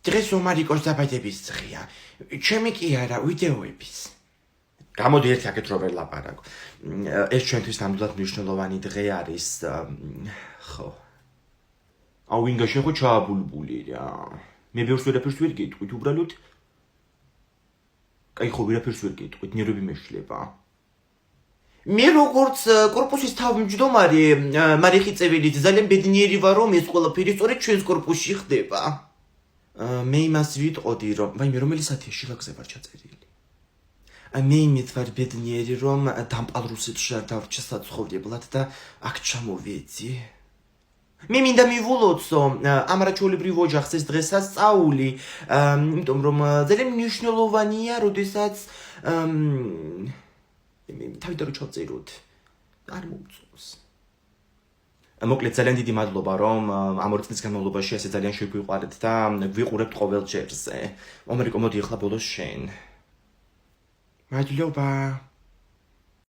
დღეს ომარიკოს დაბადების დღეა. ჩემი კი არა, ვიდეოების. გამოდი ერთი აქეთ რო ვერ ლაპარაკ. ეს ჩვენთვის ნამდვილად მნიშვნელოვანი დღე არის. ხო. ავინგაში ხო ჩააბულბული რა. მე ბევრს ვერაფერს ვერ გეტყვით, უბრალოდ კაი ხო ვერაფერს ვერ გეტყვით, ნერვები მეშლება. მე როგორც კორპუსის თავმჯდომარე, მარიხი წეველით ძალიან ბედნიერი ვარ, რომ ეს ყველაფერი სწორედ ჩვენს კორპუსში ხდება. მე იმას ვიტყოდი, რომ ვაიმე რომელი საათია შილაკზე ვარ ჩაწერილი. მე იმით ვარ ბედნიერი, რომ დამპალ რუსეთში არ დავრჩა საცხოვრებლად და აქ ჩამოვეძი. მე მინდა მივულოცო ამ რაჩვეულებრივ ოჯახს ეს დღესაც სწაული, იმიტომ რომ ძალიან მნიშვნელოვანია, როდესაც თავიდან რო ჩავწეროთ. არ მომწონს. მოკლედ ძალიან დიდი მადლობა, რომ ამ 2 წლის განმავლობაში ასე ძალიან შეგვიყვარეთ და გვიყურებთ ყოველ ჯერზე. ომერიკო, მოდი ახლა ბოლოს შენ. მადლობა.